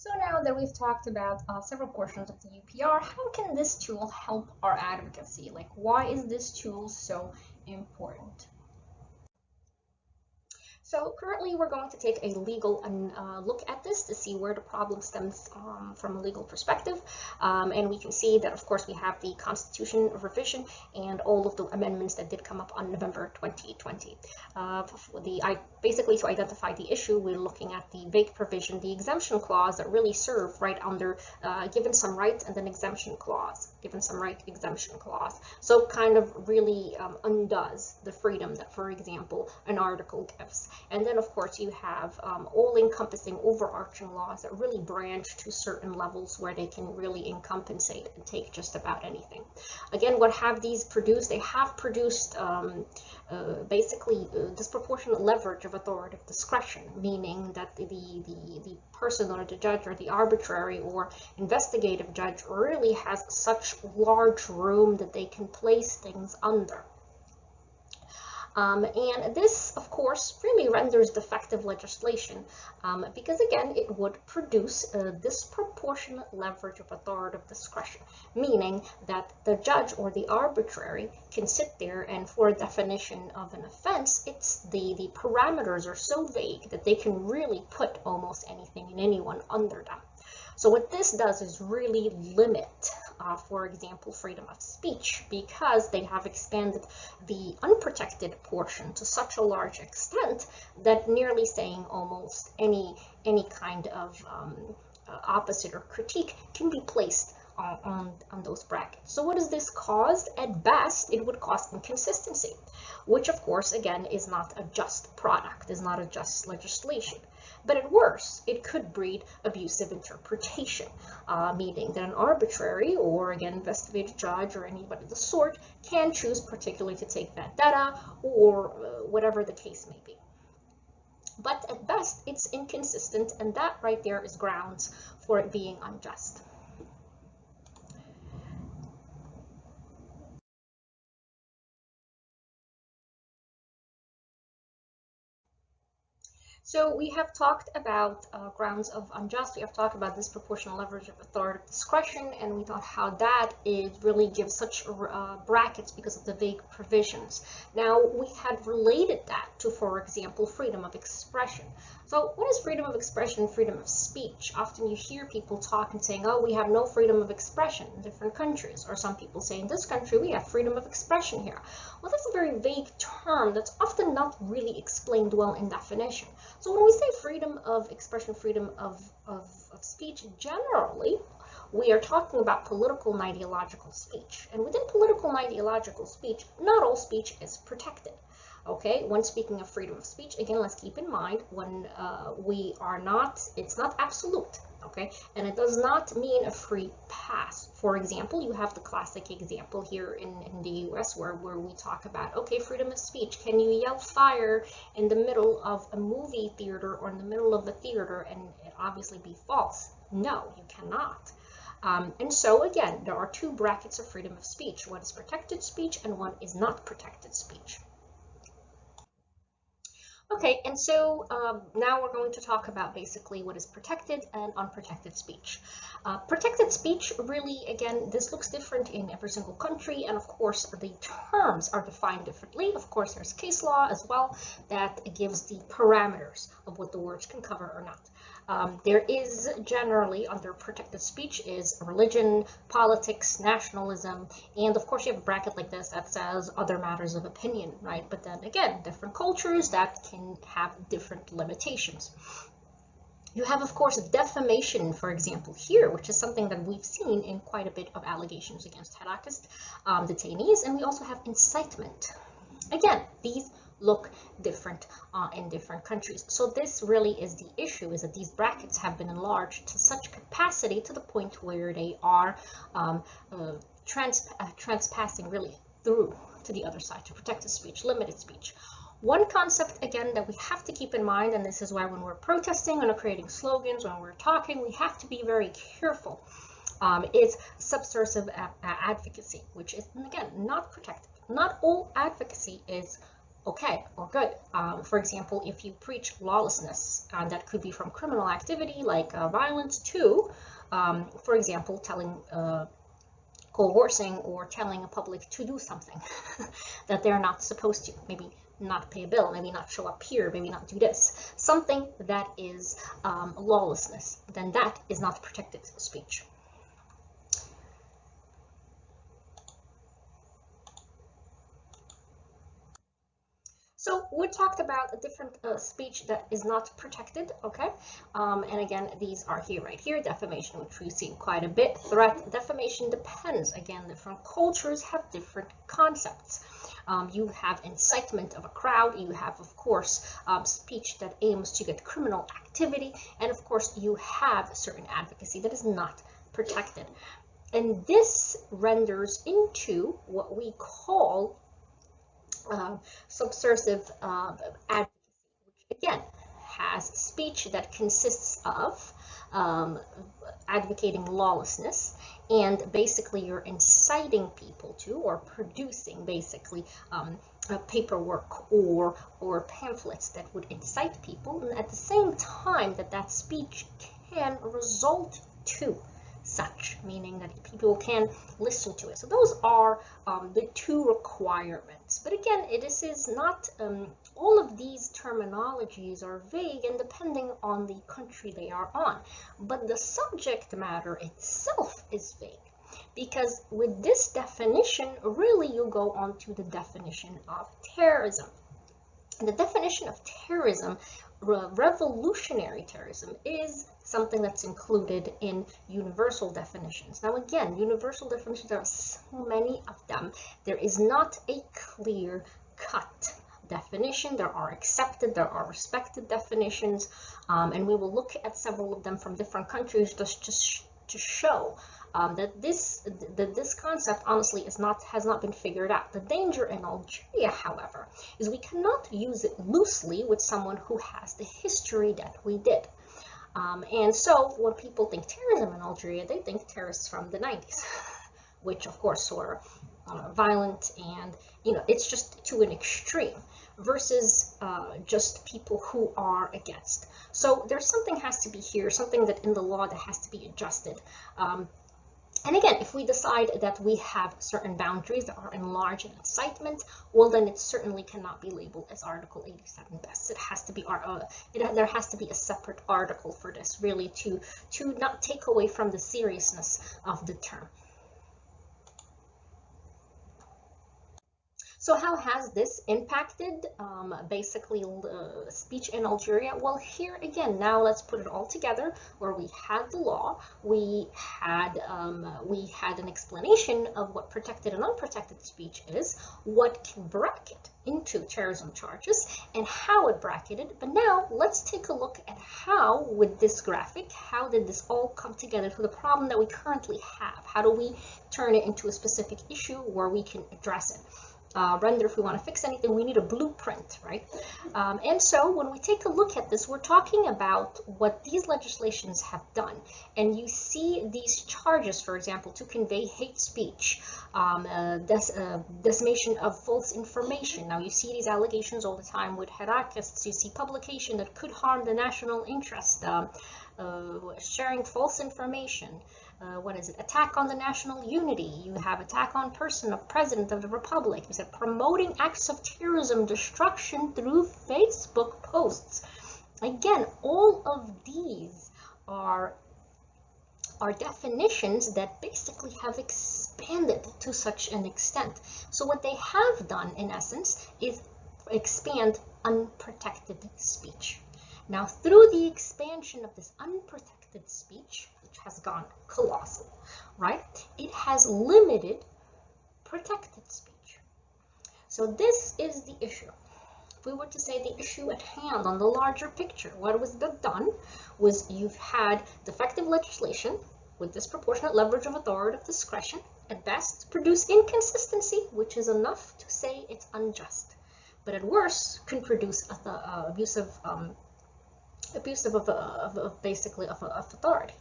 So now that we've talked about several portions of the UPR, how can this tool help our advocacy? Like, why is this tool so important? So currently we're going to take a legal look at this to see where the problem stems from a legal perspective. And we can see that, of course, we have the Constitution revision and all of the amendments that did come up on November 2020. Basically, to identify the issue, we're looking at the vague provision, the exemption clause that really serve right under given some right and then exemption clause, given some right, exemption clause. So kind of really undoes the freedom that, for example, an article gives. And then, of course, you have all-encompassing, overarching laws that really branch to certain levels where they can really encompassate and take just about anything. Again, what have these produced? They have produced basically disproportionate leverage of authoritative discretion, meaning that the person or the judge or the arbitrary or investigative judge really has such large room that they can place things under. And this, of course, really renders defective legislation because, again, it would produce a disproportionate leverage of authoritative discretion, meaning that the judge or the arbitrary can sit there and, for a definition of an offense, the parameters are so vague that they can really put almost anything and anyone under them. So what this does is really limit, for example, freedom of speech, because they have expanded the unprotected portion to such a large extent that nearly saying almost any kind of opposite or critique can be placed on those brackets. So what does this cause? At best, it would cause inconsistency, which of course, again, is not a just product, is not a just legislation. But at worst, it could breed abusive interpretation, meaning that an arbitrary or, again, investigative judge or anybody of the sort can choose particularly to take that data or whatever the case may be. But at best, it's inconsistent, and that right there is grounds for it being unjust. So we have talked about grounds of unjust, we have talked about disproportionate leverage of authoritative discretion, and we thought how that really gives such brackets because of the vague provisions. Now, we had related that to, for example, freedom of expression. So what is freedom of expression, freedom of speech? Often you hear people talk and saying, oh, we have no freedom of expression in different countries, or some people say in this country we have freedom of expression here. Well, that's a very vague term that's often not really explained well in definition. So when we say freedom of expression, freedom of speech, generally, we are talking about political and ideological speech. And within political and ideological speech, not all speech is protected. Okay, when speaking of freedom of speech, again, let's keep in mind when it's not absolute, okay? And it does not mean a free pass. For example, you have the classic example here in the US where we talk about, okay, freedom of speech. Can you yell fire in the middle of a movie theater or in the middle of a theater and it obviously be false? No, you cannot. And so, again, there are two brackets of freedom of speech. One is protected speech and one is not protected speech. Okay, and so now we're going to talk about basically what is protected and unprotected speech. Protected speech, really, again, this looks different in every single country, and of course the terms are defined differently. Of course, there's case law as well that gives the parameters of what the words can cover or not. There is generally, under protected speech, is religion, politics, nationalism, and of course you have a bracket like this that says other matters of opinion, right? But then again, different cultures that can have different limitations. You have, of course, defamation, for example, here, which is something that we've seen in quite a bit of allegations against anarchist detainees, and we also have incitement. Again, these look different in different countries. So this really is the issue, is that these brackets have been enlarged to such capacity to the point where they are transpassing really through to the other side to protected speech, limited speech. One concept, again, that we have to keep in mind, and this is why when we're protesting, when we're creating slogans, when we're talking, we have to be very careful, is subversive advocacy, which is, again, not protected. Not all advocacy is okay or good. For example, if you preach lawlessness, that could be from criminal activity like violence to, for example, telling coercing or telling a public to do something that they're not supposed to, maybe not pay a bill, maybe not show up here, maybe not do this, something that is lawlessness, then that is not protected speech. So we talked about a different speech that is not protected, okay? And again, these are here, right here, defamation, which we've seen quite a bit. Threat, defamation depends. Again, different cultures have different concepts. You have incitement of a crowd. You have, of course, speech that aims to get criminal activity. And of course, you have certain advocacy that is not protected. And this renders into what we call subversive advocacy, which again has speech that consists of advocating lawlessness, and basically you're inciting people to, or producing basically paperwork or pamphlets that would incite people, and at the same time that speech can result to such, meaning that people can listen to it. So those are the two requirements. But again, this is not, all of these terminologies are vague and depending on the country they are on. But the subject matter itself is vague, because with this definition, really you go on to the definition of terrorism. The definition of terrorism, revolutionary terrorism, is something that's included in universal definitions. Now again, universal definitions, there are so many of them. There is not a clear-cut definition. There are accepted, there are respected definitions, and we will look at several of them from different countries just to show that this concept honestly has not been figured out. The danger in Algeria, however, is we cannot use it loosely with someone who has the history that we did. And so when people think terrorism in Algeria, they think terrorists from the 90s, which of course were violent, and it's just to an extreme, versus just people who are against. So there's something has to be here, something that in the law that has to be adjusted. And again, if we decide that we have certain boundaries that are enlarged in incitement, well, then it certainly cannot be labeled as Article 87 best. It has to be there has to be a separate article for this, really, to not take away from the seriousness of the term. So how has this impacted basically speech in Algeria? Well, here again, now let's put it all together, where we had the law, we had an explanation of what protected and unprotected speech is, what can bracket into terrorism charges, and how it bracketed. But now let's take a look at how, with this graphic, how did this all come together to the problem that we currently have? How do we turn it into a specific issue where we can address it? Render, if we want to fix anything, we need a blueprint, right? And so when we take a look at this, we're talking about what these legislations have done. And you see these charges, for example, to convey hate speech, decimation of false information. Now you see these allegations all the time with harakists. You see publication that could harm the national interest, sharing false information. What is it? Attack on the national unity. You have attack on person of president of the republic. You said promoting acts of terrorism, destruction through Facebook posts. Again, all of these are definitions that basically have expanded to such an extent. So what they have done, in essence, is expand unprotected speech. Now, through the expansion of this unprotected speech, which has gone colossal, right, it has limited protected speech. So this is the issue. If we were to say the issue at hand on the larger picture, what was done was you've had defective legislation with disproportionate leverage of authoritative discretion, at best best produce inconsistency, which is enough to say it's unjust, but at worst can produce abusive of authority.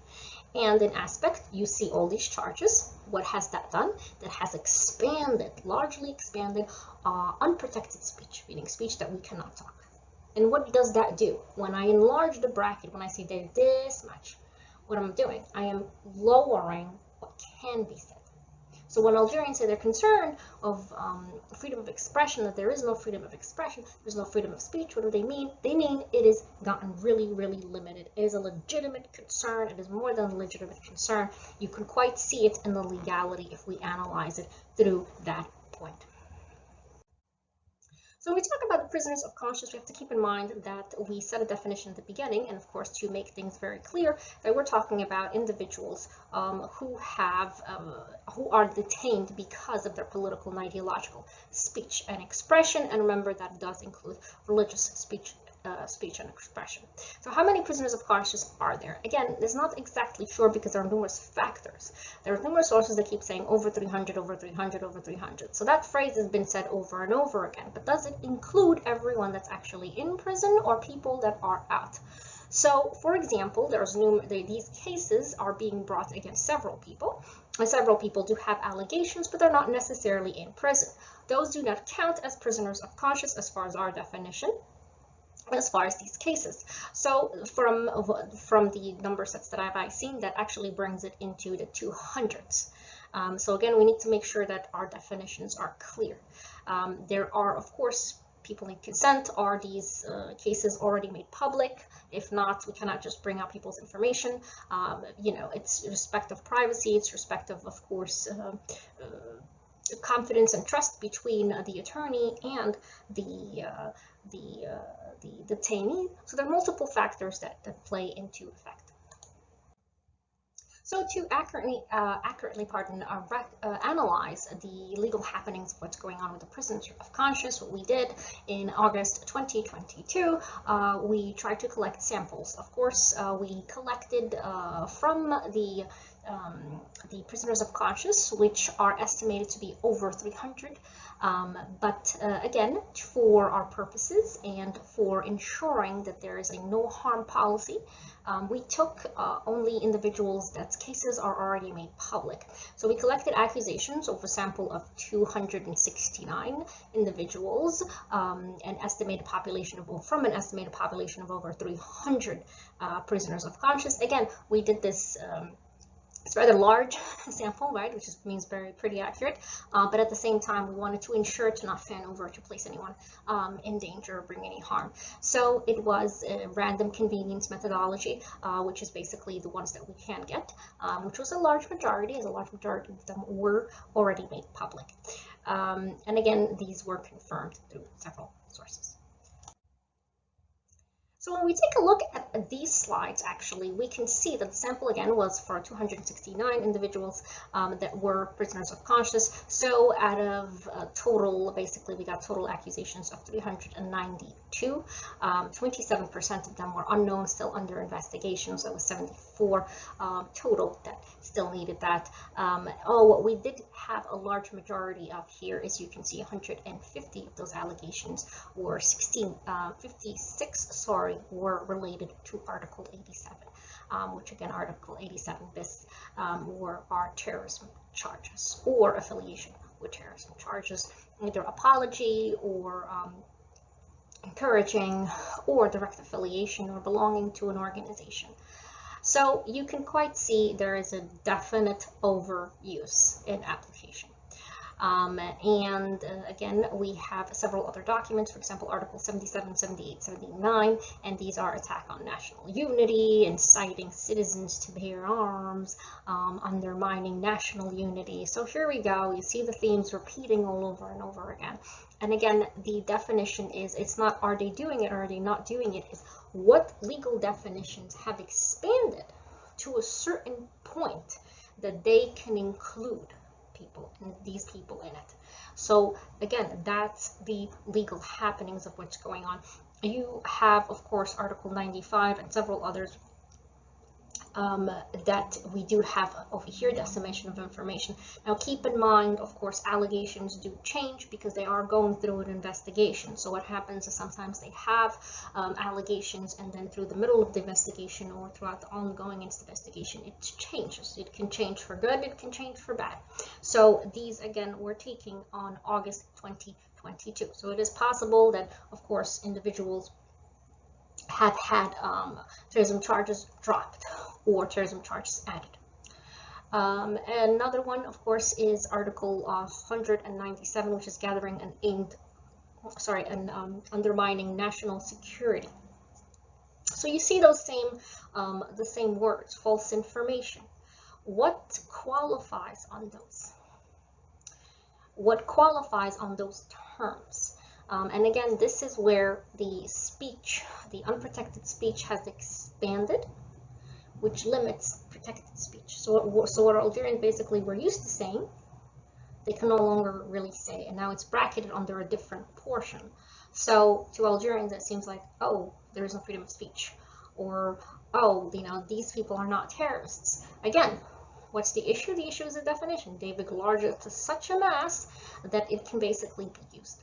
And in aspect, you see all these charges. What has that done? That has expanded, largely expanded, unprotected speech, meaning speech that we cannot talk. And what does that do? When I enlarge the bracket, when I say there's this much, what I'm doing, I am lowering what can be said. So when Algerians say they're concerned of freedom of expression, that there is no freedom of expression, there's no freedom of speech, what do they mean? They mean it has gotten really, really limited. It is a legitimate concern. It is more than a legitimate concern. You can quite see it in the legality if we analyze it through that point. So when we talk about the prisoners of conscience, we have to keep in mind that we set a definition at the beginning, and of course to make things very clear that we're talking about individuals who are detained because of their political and ideological speech and expression. And remember, that does include religious speech and expression. So how many prisoners of conscience are there? Again, it's not exactly sure because there are numerous factors. There are numerous sources that keep saying over 300, over 300, over 300. So that phrase has been said over and over again, but does it include everyone that's actually in prison or people that are out? So, for example, these cases are being brought against several people, and several people do have allegations, but they're not necessarily in prison. Those do not count as prisoners of conscience as far as our definition, as far as these cases. So from the number sets that I've seen, that actually brings it into the 200s. So again, we need to make sure that our definitions are clear. There are, of course, people need consent. Are these cases already made public? If not, we cannot just bring out people's information. It's respect of privacy. It's respect of course, confidence and trust between the attorney and the detainee. So there are multiple factors that play into effect. So to accurately analyze the legal happenings of what's going on with the prisoners of conscience, what we did in August 2022, we tried to collect samples. Of course, we collected from the prisoners of conscience, which are estimated to be over 300. But again, for our purposes and for ensuring that there is a no harm policy, we took only individuals that cases are already made public. So we collected accusations of a sample of 269 individuals, from an estimated population of over 300 prisoners of conscience. Again, we did this. It's a rather large sample, right, which means pretty accurate, but at the same time, we wanted to ensure to not fan over to place anyone in danger or bring any harm. So it was a random convenience methodology, which is basically the ones that we can get, which was a large majority, as a large majority of them were already made public. And again, these were confirmed through several sources. So when we take a look at these slides, actually, we can see that the sample, again, was for 269 individuals that were prisoners of conscience. So out of total, basically, we got total accusations of 392. 27% of them were unknown, still under investigation. So it was 74 total that still needed that. What we did have a large majority of here is, you can see 150 of those allegations were 56, were related to Article 87, which again, Article 87 bis are terrorism charges or affiliation with terrorism charges, either apology or encouraging or direct affiliation or belonging to an organization. So you can quite see there is a definite overuse in application. Again, we have several other documents, for example, Article 77, 78, 79, and these are attack on national unity, inciting citizens to bear arms, undermining national unity. So here we go, you see the themes repeating all over and over again. And again, the definition is, it's not are they doing it or are they not doing it, it's what legal definitions have expanded to a certain point that they can include these people in it. So again, that's the legal happenings of what's going on. You have, of course, Article 95 and several others that we do have over here, dissemination of information. Now keep in mind, of course, allegations do change because they are going through an investigation. So what happens is sometimes they have allegations, and then through the middle of the investigation or throughout the ongoing investigation, it changes. It can change for good, it can change for bad. So these, again, we're taking on August 2022. So it is possible that, of course, individuals have had terrorism charges dropped or terrorism charges added. Another one, of course, is Article 197, which is gathering and undermining national security. So you see those the same words, false information. What qualifies on those? What qualifies on those terms? And again, this is where the speech, the unprotected speech, has expanded, which limits protected speech. So what Algerians basically were used to saying, they can no longer really say, and now it's bracketed under a different portion. So to Algerians, it seems like, oh, there is no freedom of speech, or oh, these people are not terrorists. Again, what's the issue? The issue is the definition. They've enlarged it to such a mass that it can basically be used.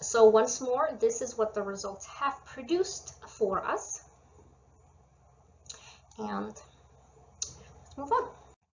So once more, this is what the results have produced for us. And let's move on.